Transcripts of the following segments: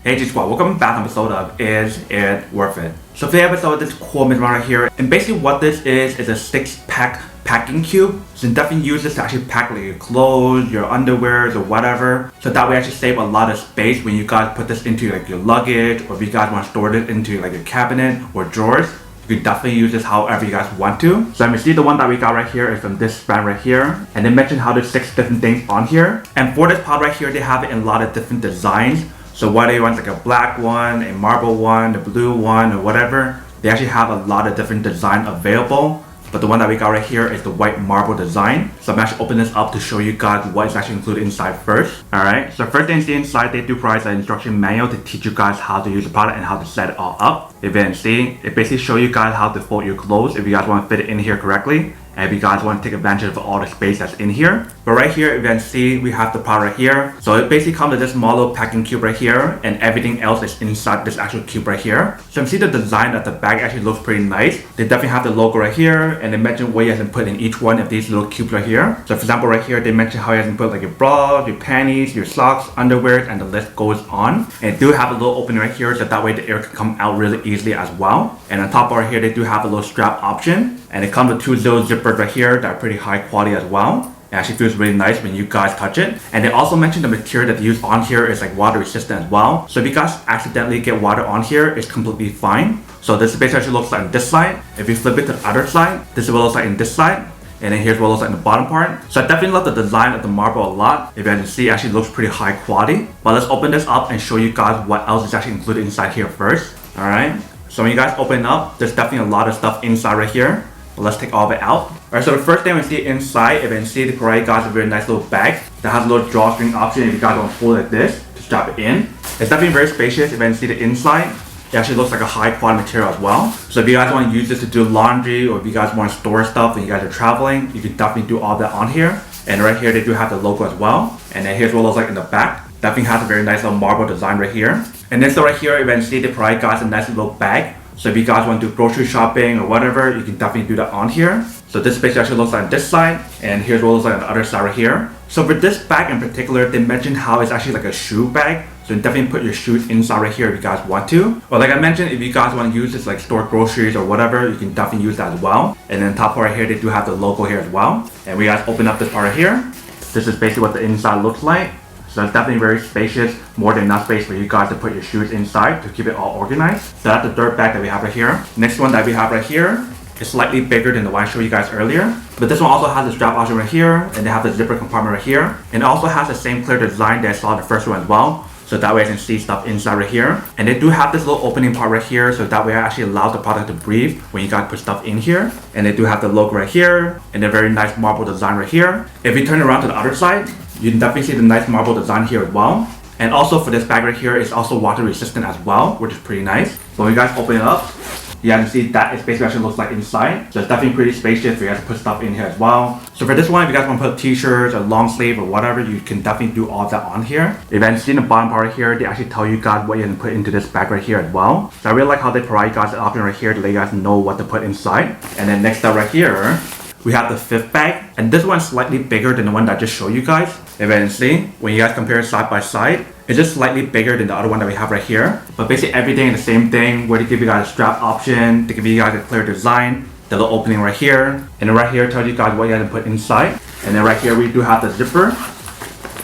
Hey G Squad, welcome back to an episode of Is It Worth It? So today's episode, this cool mission right here, and basically what this is a 6-pack packing cube. So you can definitely use this to actually pack like your clothes, your underwears, or whatever. So that way actually save a lot of space when you guys put this into like your luggage, or if you guys want to store this into like your cabinet or drawers. You can definitely use this however you guys want to. So let me see, the one that we got right here is from this brand right here. And they mentioned how there's 6 different things on here. And for this pod right here, they have it in a lot of different designs. So whether you want like a black one, a marble one, a blue one, or whatever, they actually have a lot of different designs available. But the one that we got right here is the white marble design. So I'm actually opening this up to show you guys what is actually included inside first. Alright, so first thing you see inside, they do provide an instruction manual to teach you guys how to use the product and how to set it all up. If you didn't see, it basically shows you guys how to fold your clothes if you guys want to fit it in here correctly. And if you guys want to take advantage of all the space that's in here. But right here, if you can see, we have the product right here. So it basically comes with this small little packing cube right here, and everything else is inside this actual cube right here. So you see the design of the bag actually looks pretty nice. They definitely have the logo right here, and they mention what you guys can put in each one of these little cubes right here. So for example, right here, they mention how you guys can put like your bras, your panties, your socks, underwear, and the list goes on. And they do have a little opening right here, so that way the air can come out really easily as well. And on top right here, they do have a little strap option. And it comes with 2 little zippers right here that are pretty high quality as well. It actually feels really nice when you guys touch it. And they also mentioned the material that they use on here is like water resistant as well. So if you guys accidentally get water on here, it's completely fine. So this basically actually looks like on this side. If you flip it to the other side, this is what it looks like in this side. And then here's what it looks like in the bottom part. So I definitely love the design of the marble a lot. If you guys can see, it actually looks pretty high quality. But let's open this up and show you guys what else is actually included inside here first. Alright, so when you guys open it up, there's definitely a lot of stuff inside right here. But let's take all of it out. Alright, so the first thing we see inside, if you can see, they provide you guys a very nice little bag that has a little drawstring option if you guys want to pull like this to strap it in. It's definitely very spacious. If you can see the inside, it actually looks like a high quality material as well. So if you guys want to use this to do laundry, or if you guys want to store stuff and you guys are traveling, you can definitely do all that on here. And right here, they do have the logo as well. And then here's what it looks like in the back. Definitely has a very nice little marble design right here. And then so right here, if you can see, they provide you guys a nice little bag. So if you guys want to do grocery shopping or whatever, you can definitely do that on here. So this basically actually looks like on this side, and here's what it looks like on the other side right here. So for this bag in particular, they mentioned how it's actually like a shoe bag. So you can definitely put your shoes inside right here if you guys want to. But like I mentioned, if you guys want to use this like store groceries or whatever, you can definitely use that as well. And then top part right here, they do have the logo here as well. And we guys open up this part right here. This is basically what the inside looks like. So it's definitely very spacious, more than enough space for you guys to put your shoes inside to keep it all organized. So that's the third bag that we have right here. Next one that we have right here is slightly bigger than the one I showed you guys earlier. But this one also has a strap option right here, and they have the zipper compartment right here. And it also has the same clear design that I saw in the first one as well. So that way I can see stuff inside right here. And they do have this little opening part right here, so that way I actually allow the product to breathe when you guys put stuff in here. And they do have the logo right here, and a very nice marble design right here. If you turn around to the other side, you can definitely see the nice marble design here as well. And also for this bag right here, it's also water resistant as well, which is pretty nice. So when you guys open it up, you guys can see that it basically actually looks like inside. So it's definitely pretty spacious for you guys to put stuff in here as well. So for this one, if you guys want to put t-shirts or long sleeve or whatever, you can definitely do all of that on here. If you can see in the bottom part right here, they actually tell you guys what you're going to put into this bag right here as well. So I really like how they provide you guys an option right here to let you guys know what to put inside. And then next up right here, we have the 5th bag, and this one's slightly bigger than the one that I just showed you guys. If you can see, when you guys compare it side by side, it's just slightly bigger than the other one that we have right here. But basically everything is the same thing, where they give you guys a strap option, they give you guys a clear design, the little opening right here, and then right here tells you guys what you have to put inside. And then right here we do have the zipper.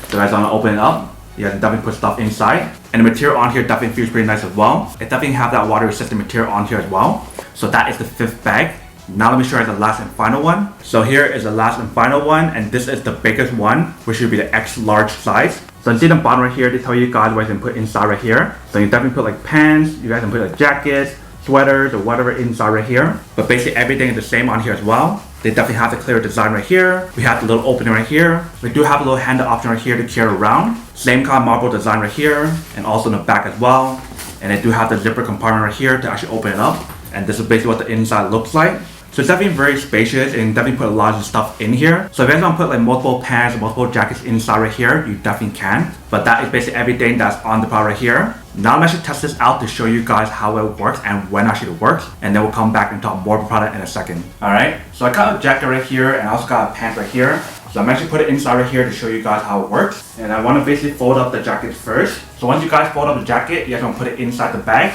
So guys want to open it up, you guys can definitely put stuff inside. And the material on here definitely feels pretty nice as well. It definitely have that water resistant material on here as well. So that is the 5th bag. Now let me show you the last and final one. So here is the last and final one, and this is the biggest one, which should be the X large size. So you see the bottom right here, they tell you guys what you can put inside right here. So you definitely put like pants, you guys can put like jackets, sweaters, or whatever inside right here. But basically everything is the same on here as well. They definitely have the clear design right here. We have the little opening right here. We do have a little handle option right here to carry around. Same kind of marble design right here, and also in the back as well. And they do have the zipper compartment right here to actually open it up. And this is basically what the inside looks like. So it's definitely very spacious, and definitely put a lot of stuff in here. So if you guys want to put like multiple pants, multiple jackets inside right here, you definitely can. But that is basically everything that's on the product right here. Now I'm actually test this out to show you guys how it works and when actually it works. And then we'll come back and talk more about the product in a second. Alright, so I got a jacket right here, and I also got a pants right here. So I'm actually put it inside right here to show you guys how it works. And I want to basically fold up the jacket first. So once you guys fold up the jacket, you guys want to put it inside the bag.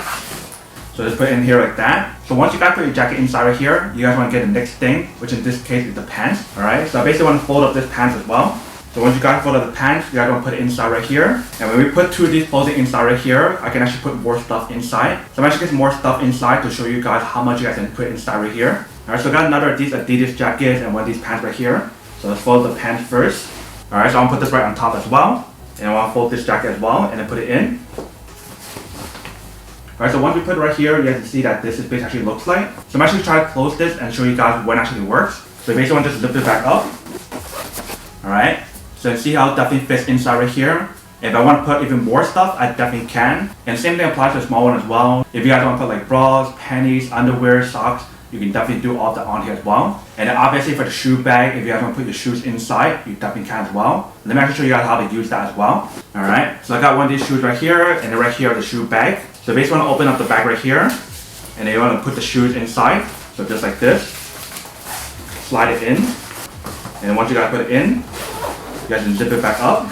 So just put it in here like that. So once you guys put your jacket inside right here, you guys want to get the next thing, which in this case is the pants. Alright, so I basically want to fold up this pants as well. So once you guys fold up the pants, you guys want to put it inside right here. And when we put two of these clothing inside right here, I can actually put more stuff inside. So I'm actually getting more stuff inside to show you guys how much you guys can put inside right here. Alright, so I got another of these Adidas jackets and one of these pants right here. So let's fold the pants first. Alright, so I'm gonna put this right on top as well. And I want to fold this jacket as well and then put it in. Alright, so once we put it right here, you guys can see that this is basically actually looks like. So I'm actually trying to close this and show you guys when it actually works. So you basically want to just lift it back up. Alright, so you see how it definitely fits inside right here. If I want to put even more stuff, I definitely can. And same thing applies to the small one as well. If you guys want to put like bras, panties, underwear, socks, you can definitely do all that on here as well. And then obviously for the shoe bag, if you guys want to put your shoes inside, you definitely can as well. Let me actually show you guys how to use that as well. Alright, so I got one of these shoes right here, and then right here the shoe bag. So basically want to open up the bag right here, and then you want to put the shoes inside. So just like this, slide it in. And then once you guys put it in, you guys can zip it back up.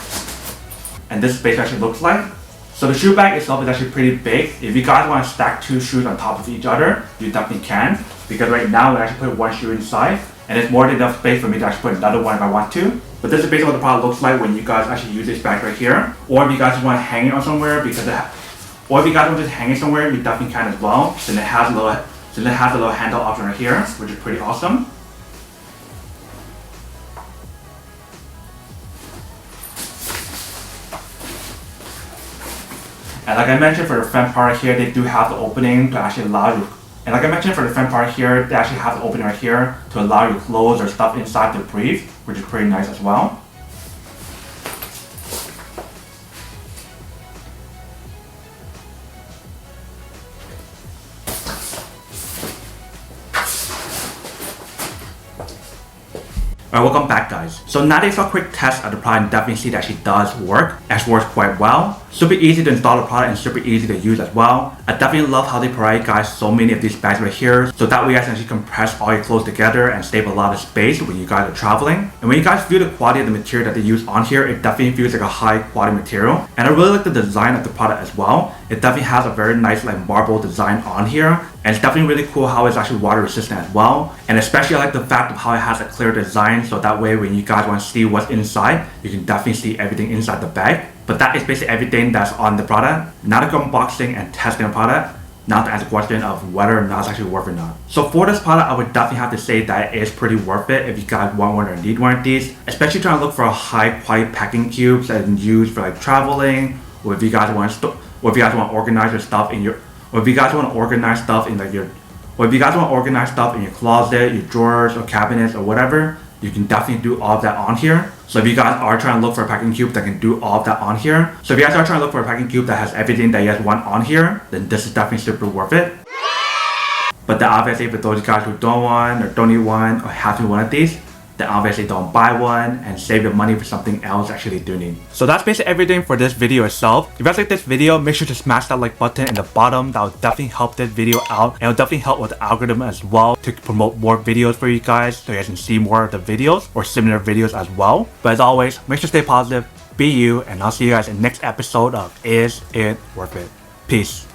And this basically actually looks like. So the shoe bag itself is actually pretty big. If you guys want to stack two shoes on top of each other, you definitely can. Because right now, I actually put one shoe inside, and it's more than enough space for me to actually put another one if I want to. But this is basically what the product looks like when you guys actually use this bag right here. Or if you guys just want to hang it on somewhere, or if you guys want to just hang it somewhere, you definitely can as well. Then it has a little handle option right here, which is pretty awesome. And like I mentioned for the front part here, they do have the opening to actually allow you. And like I mentioned for the front part here, they actually have the opening right here to allow your clothes or stuff inside to breathe, which is pretty nice as well. Alright, welcome back guys. So now that you saw a quick test of the product and definitely see that she does work. It works quite well. Super easy to install the product and super easy to use as well. I definitely love how they provide guys so many of these bags right here. So that way you guys can actually compress all your clothes together and save a lot of space when you guys are traveling. And when you guys view the quality of the material that they use on here, it definitely feels like a high quality material. And I really like the design of the product as well. It definitely has a very nice like marble design on here. And it's definitely really cool how it's actually water resistant as well. And especially I like the fact of how it has a clear design, so that way when you guys want to see what's inside, you can definitely see everything inside the bag. But that is basically everything that's on the product. Now to go unboxing and testing the product, now to answer the question of whether or not it's actually worth it or not. So for this product, I would definitely have to say that it is pretty worth it if you guys want one or need one of these. Especially trying to look for a high quality packing cubes that you can use for like traveling, or if you guys want to organize your stuff in your or if you guys want to organize stuff in your closet, your drawers or cabinets or whatever, you can definitely do all of that on here. So if you guys are trying to look for a packing cube that can do all of that on here, so if you guys are trying to look for a packing cube that has everything that you guys want on here, then this is definitely super worth it. But then obviously for those guys who don't want or don't need one or have one of these, then obviously don't buy one and save the money for something else actually do need. So that's basically everything for this video itself. If you guys like this video, make sure to smash that like button in the bottom. That will definitely help this video out, and it will definitely help with the algorithm as well to promote more videos for you guys, so you guys can see more of the videos or similar videos as well. But as always, make sure to stay positive, be you, and I'll see you guys in the next episode of Is It Worth It? Peace.